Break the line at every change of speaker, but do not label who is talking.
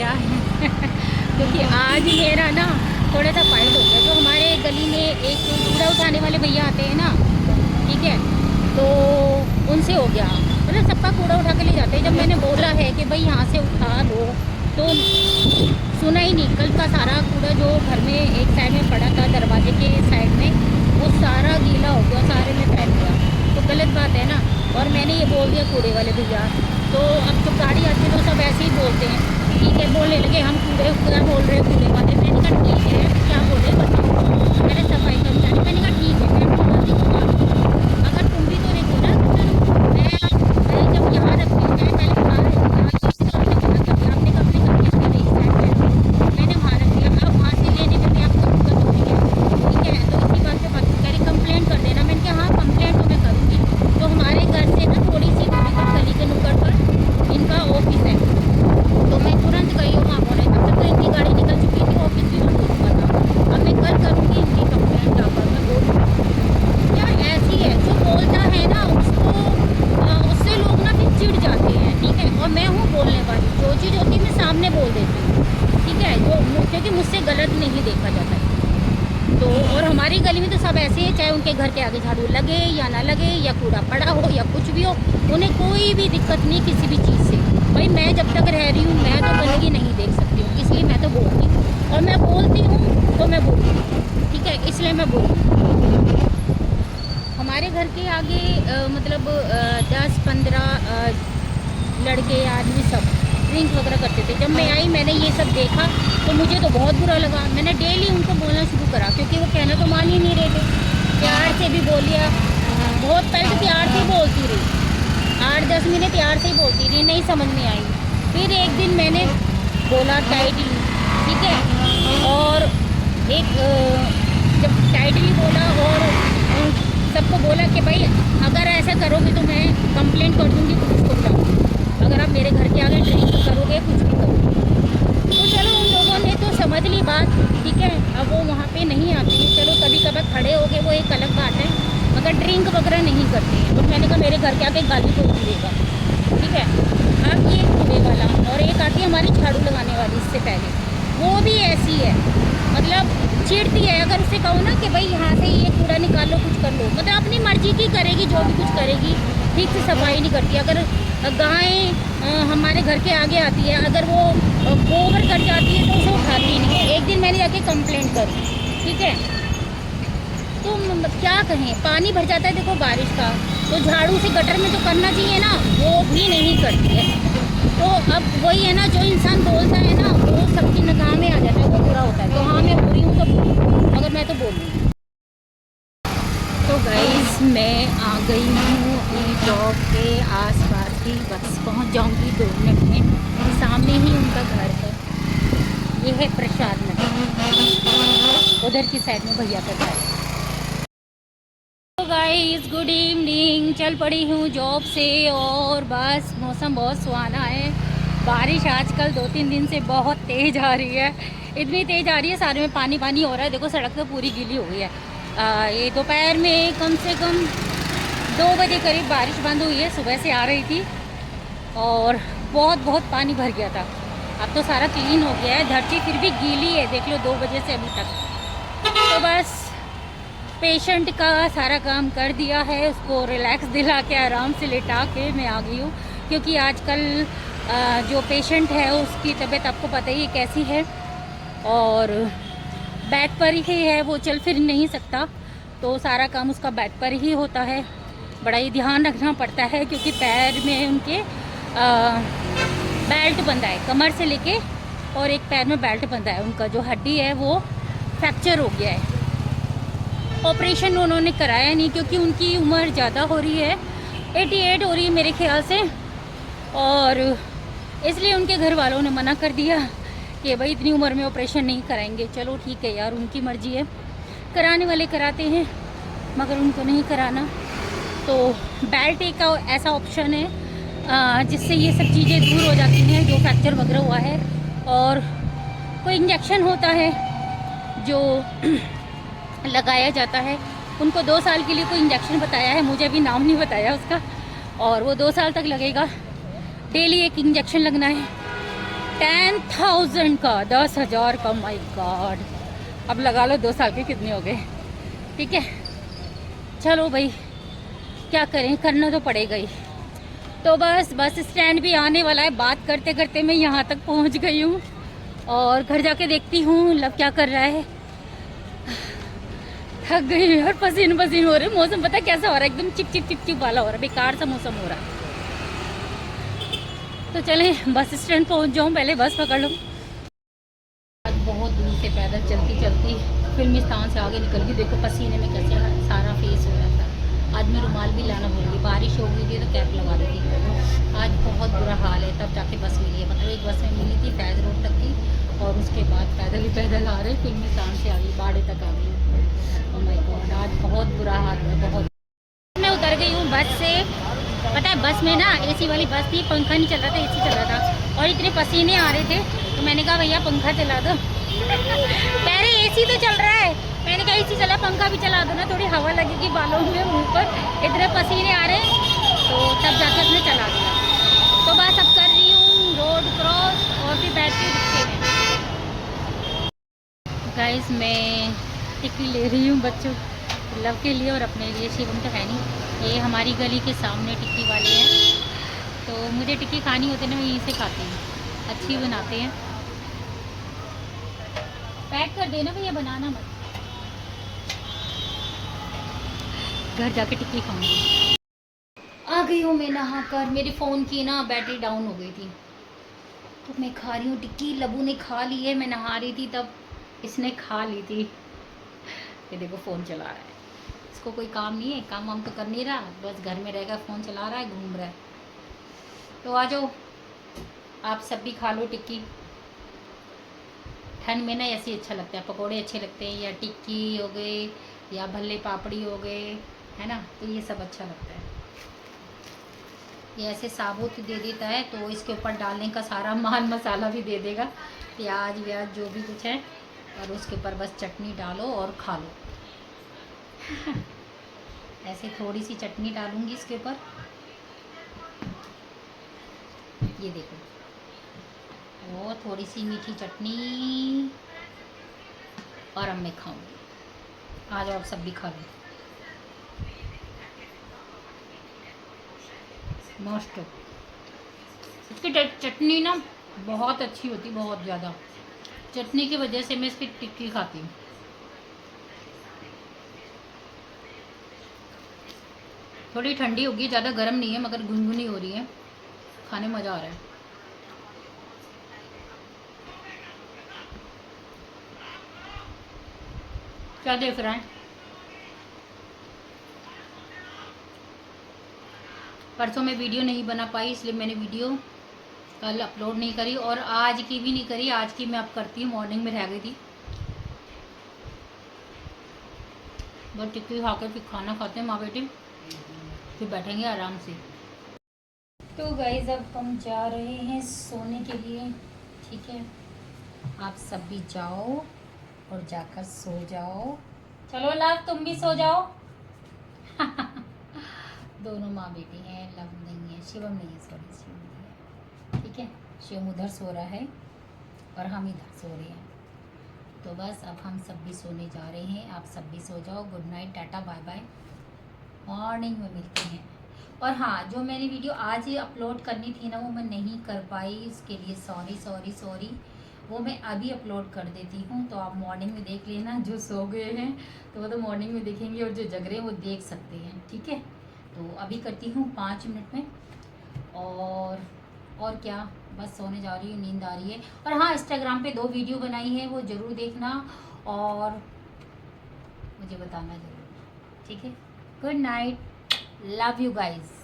गया है क्योंकि आज मेरा ना थोड़ा सा फाइट हो गया। जो हमारे गली में एक कूड़ा उठाने वाले भैया आते हैं ना, ठीक है, तो उनसे हो गया। मतलब सबका कूड़ा उठा के ले जाते हैं। जब मैंने बोला है कि भाई यहाँ से उठा लो तो सुना ही नहीं। कल का सारा कूड़ा जो घर में एक साइड में पड़ा था दरवाजे के साइड में, वो सारा गीला हो गया, सारे में फैल गया। तो गलत बात है ना। और मैंने ये बोल दिया कूड़े वाले भैया, तो अब जो गाड़ी आती है तो सब ऐसे ही बोलते हैं। ठीक है, बोलने लगे हम कूड़े क्या बोल रहे हैं कूड़े वाले। मैंने कहा ठीक है, क्या बोल रहे बताओ। मैंने सफाई कर्मचारी, मैंने कहा ठीक है, मैं बोल दूँगा। अगर तुम भी तो देखो ना, मैं जब यहाँ रखती हूँ, मैं पहले वहाँ रखती हूँ, आपने अपने घर के साइड में मैंने वहाँ रख दिया। अब वहाँ से लेने में भी आपको दिक्कत हो रही है, ठीक है। तो इसी बात पे बात करी, कंप्लेंट कर देना। मैंने कहा हाँ कंप्लेंट तो मैं करूँगी। तो हमारे घर से ना थोड़ी सी दूरी पर गली के नुक्कड़ पर इनका ऑफिस है, तो मैं तुरंत गई हूँ वहाँ बोले। तब तक तो इनकी गाड़ी निकल चुकी थी, ऑफिस भी बंद हो चुका था। अब मैं कल करूँगी इनकी कंप्लेंट जाकर, मैं बोलूँगी। यार ऐसी है, जो बोलता है ना उसको उससे लोग ना फिर चिढ़ जाते हैं, ठीक है। और मैं हूँ बोलने वाली, जो चीज़ होती है मैं सामने बोल देती हूँ, ठीक है, जो क्योंकि मुझसे गलत नहीं देखा जाता है। तो और हमारी गली में तो सब ऐसे हैं, चाहे उनके घर के आगे झाड़ू लगे या ना लगे, या कूड़ा पड़ा हो या कुछ भी हो, उन्हें कोई भी दिक्कत नहीं किसी भी चीज़ से। भाई मैं जब तक रह रही हूँ मैं तो गंदगी नहीं देख सकती हूँ, इसलिए मैं तो बोलती हूँ। और मैं बोलती हूँ तो मैं बोलती हूँ, ठीक है, इसलिए मैं बोलती हूँ। हमारे घर के आगे मतलब 10-15 लड़के आदमी सब ड्रिंक वगैरह करते थे। जब मैं आई मैंने ये सब देखा तो मुझे तो बहुत बुरा लगा। मैंने डेली उनको बोलना शुरू करा, क्योंकि वो कहना तो मान ही नहीं रहे थे। प्यार से भी बोलिया, बहुत पहले तो प्यार से ही बोलती रही, 8-10 महीने प्यार से ही बोलती रही, नहीं समझ में आई। फिर एक दिन मैंने बोला टाइटली, ठीक है, और एक जब टाइटली बोला और सबको बोला कि भाई अगर ऐसा करोगे तो मैं कंप्लेंट कर दूँगी पुलिस को बुलाऊँगी, अगर आप मेरे घर के आगे ड्रिंक करोगे कुछ भी करोगे। तो चलो उन लोगों ने तो समझ ली बात, ठीक है। अब वो वहाँ पे नहीं आते हैं, चलो कभी कभार खड़े हो गए वो एक अलग बात है, मगर ड्रिंक वगैरह नहीं करते हैं। तो मैंने कहा मेरे घर के आगे गाली कोई नहीं देगा, ठीक है। अब ये कूड़े वाला और एक आती है हमारी झाड़ू लगाने वाली, इससे पहले वो भी ऐसी है, मतलब चिढ़ती है। अगर उससे कहो ना कि भाई यहाँ से ये कूड़ा निकाल लो, कुछ कर लो, मतलब अपनी मर्जी की करेगी, जो भी कुछ करेगी, ठीक से सफाई नहीं करती। अगर गाय हमारे घर के आगे आती है, अगर वो गोबर कर जाती है तो उसे उठाती नहीं है। एक दिन मैंने जाके कंप्लेंट करी, ठीक है। तो क्या कहें, पानी भर जाता है देखो बारिश का, तो झाड़ू से गटर में तो करना चाहिए ना, वो भी नहीं करती है। तो अब वही है ना, जो इंसान बोलता है ना वो सबकी निगाह में आ जाता है, वो बुरा होता है। तो हाँ मैं बुरी हूँ तो बुरी हूँ, मगर मैं तो बोलूँगी। तो गाइस मैं आ गई हूँ अपनी जॉब के आसपास ही, बस पहुँच जाऊँगी 2 मिनट में। सामने ही उनका घर है, ये है प्रसाद नगर, उधर की साइड में भैया का घर है। तो गाइस गुड इवनिंग, चल पड़ी हूँ जॉब से और बस मौसम बहुत सुहाना है। बारिश आजकल 2-3 दिन से बहुत तेज़ आ रही है, इतनी तेज़ आ रही है सारे में पानी पानी हो रहा है। देखो सड़क तो पूरी गीली हो गई है। ये दोपहर में कम से कम 2 बजे करीब बारिश बंद हुई है, सुबह से आ रही थी और बहुत बहुत पानी भर गया था। अब तो सारा क्लीन हो गया है, धरती फिर भी गीली है, देख लो 2 बजे से अभी तक। तो बस पेशेंट का सारा काम कर दिया है, उसको रिलैक्स दिला के आराम से लेटा के मैं आ गई हूँ। क्योंकि आजकल जो पेशेंट है उसकी तबीयत आपको पता ही कैसी है, और बेड पर ही है, वो चल फिर नहीं सकता, तो सारा काम उसका बेड पर ही होता है। बड़ा ही ध्यान रखना पड़ता है क्योंकि पैर में उनके बेल्ट बंधा है, कमर से लेके, और एक पैर में बेल्ट बंधा है। उनका जो हड्डी है वो फ्रैक्चर हो गया है। ऑपरेशन उन्होंने कराया नहीं क्योंकि उनकी उम्र ज़्यादा हो रही है, 88 हो रही है मेरे ख्याल से, और इसलिए उनके घर वालों ने मना कर दिया कि भाई इतनी उम्र में ऑपरेशन नहीं कराएंगे। चलो ठीक है यार, उनकी मर्ज़ी है, कराने वाले कराते हैं, मगर उनको नहीं कराना। तो बेल्ट एक ऐसा ऑप्शन है जिससे ये सब चीज़ें दूर हो जाती हैं, जो फ्रैक्चर वगैरह हुआ है। और कोई इंजेक्शन होता है जो लगाया जाता है, उनको 2 साल के लिए कोई इंजेक्शन बताया है, मुझे अभी नाम नहीं बताया उसका, और वो 2 साल तक लगेगा। डेली एक इंजेक्शन लगना है, 10,000 का, 10,000 का, माय गॉड। अब लगा लो 2 साल के कितने हो गए। ठीक है, चलो भाई क्या करें, करना तो पड़ेगा ही। तो बस बस स्टैंड भी आने वाला है। बात करते करते मैं यहाँ तक पहुँच गई हूँ और घर जाके देखती हूँ लब क्या कर रहा है। थक गई और पसीन पसीन हो रहे। मौसम पता कैसा हो रहा है, एकदम चिप चिप चिप चिप वाला हो रहा है, बेकार सा मौसम हो रहा है। तो चलें बस स्टैंड पहुँच जाऊँ, पहले बस पकड़ लूँ। आज बहुत दूर से पैदल चलती चलती फिल्मी स्थान से आगे निकल गई। देखो पसीने में कैसे सारा फेस हो रहा था। आज मैं रुमाल भी लाना भूल गई, बारिश हो गई थी तो कैप लगा दी थी। आज बहुत बुरा हाल है, तब जाके बस मिली है। मतलब एक बस में मिली थी फैज़ रोड तक की, और उसके बाद पैदल ही पैदल आ रहे फिल्मी स्थान से आ गई, बाड़े तक आ गई। ओह माय गॉड, आज बहुत बुरा हाल है, बहुत। मैं उतर गई हूँ बस से। पता है बस में ना एसी वाली बस थी, पंखा नहीं चल रहा था, एसी चल रहा था, और इतने पसीने आ रहे थे तो मैंने कहा भैया पंखा चला दो। कह रहे एसी तो चल रहा है। मैंने कहा एसी चला, पंखा भी चला दो ना, थोड़ी हवा लगेगी बालों में, मुंह पर, इतने पसीने आ रहे हैं। तो तब जाकर उसने चला दिया। तो बस अब कर रही हूँ रोड क्रॉस और फिर बैठ के रिक्शे में। गाइस मैं टिक्की ले रही हूँ बच्चों लव के लिए और अपने लिए। शिवम तो है नहीं, ये हमारी गली के सामने टिक्की वाले हैं, तो मुझे टिक्की खानी होती है ना, मैं यहीं से खाती हूँ, अच्छी बनाते हैं। पैक कर देना भैया, बनाना मत। घर जाके टिक्की खाऊंगी। आ गई हूँ मैं नहा कर। मेरे फ़ोन की ना बैटरी डाउन हो गई थी, तो मैं खा रही हूँ टिक्की। लबू ने खा ली है, मैं नहा रही थी तब इसने खा ली थी। ये देखो फ़ोन चला रहा है, इसको कोई काम नहीं है, काम वाम तो कर नहीं रहा, बस घर में रहेगा, फ़ोन चला रहा है, घूम रहा है। तो आ जाओ आप सब भी खा लो टिक्की। ठंड में ना ऐसे ही अच्छा लगता है, पकोड़े अच्छे लगते हैं, या टिक्की हो गए, या भल्ले पापड़ी हो गए, है ना, तो ये सब अच्छा लगता है। ये ऐसे साबुत दे देता है तो इसके ऊपर डालने का सारा माल मसाला भी दे देगा, प्याज व्याज जो भी कुछ है, और उसके ऊपर बस चटनी डालो और खा लो। ऐसे थोड़ी सी चटनी डालूंगी इसके ऊपर, ये देखो, वो थोड़ी सी मीठी चटनी, और अब मैं खाऊंगी। आ जाओ आप सब भी खा लो। मस्त। इसकी चटनी ना बहुत अच्छी होती, बहुत ज़्यादा। चटनी की वजह से मैं इसकी टिक्की खाती हूँ। थोड़ी ठंडी होगी, ज़्यादा गर्म नहीं है, मगर गुनगुनी हो रही है, खाने में मज़ा आ रहा है। क्या देख रहे हैं? परसों मैं वीडियो नहीं बना पाई, इसलिए मैंने वीडियो कल अपलोड नहीं करी, और आज की भी नहीं करी। आज की मैं अब करती हूँ, मॉर्निंग में रह गई थी। बस टिक्की खा के फिर खाना खाते हैं माँ बेटी, फिर बैठेंगे आराम से। तो गाइस अब हम जा रहे हैं सोने के लिए। ठीक है, आप सब भी जाओ और जाकर सो जाओ। चलो लव तुम भी सो जाओ। दोनों माँ बेटी हैं, लव नहीं है, शिवम नहीं है, सॉरी शिवम नहीं है। ठीक है, शिवम उधर सो रहा है और हम इधर सो रहे हैं। तो बस अब हम सब भी सोने जा रहे हैं, आप सब भी सो जाओ। Good night, tata bye bye, morning में मिलते हैं। और हाँ, जो मैंने वीडियो आज ही अपलोड करनी थी ना, वो मैं नहीं कर पाई, उसके लिए सॉरी सॉरी सॉरी। वो मैं अभी अपलोड कर देती हूँ, तो आप मॉर्निंग में देख लेना। जो सो गए हैं तो वो तो मॉर्निंग में देखेंगे, और जो जग रहे हैं वो देख सकते हैं। ठीक है, तो अभी करती हूँ 5 मिनट में, और क्या, बस सोने जा रही हूँ, नींद आ रही है। और हाँ, इंस्टाग्राम पे 2 वीडियो बनाई है, वो ज़रूर देखना और मुझे बताना ज़रूर। ठीक है, good night, love you guys.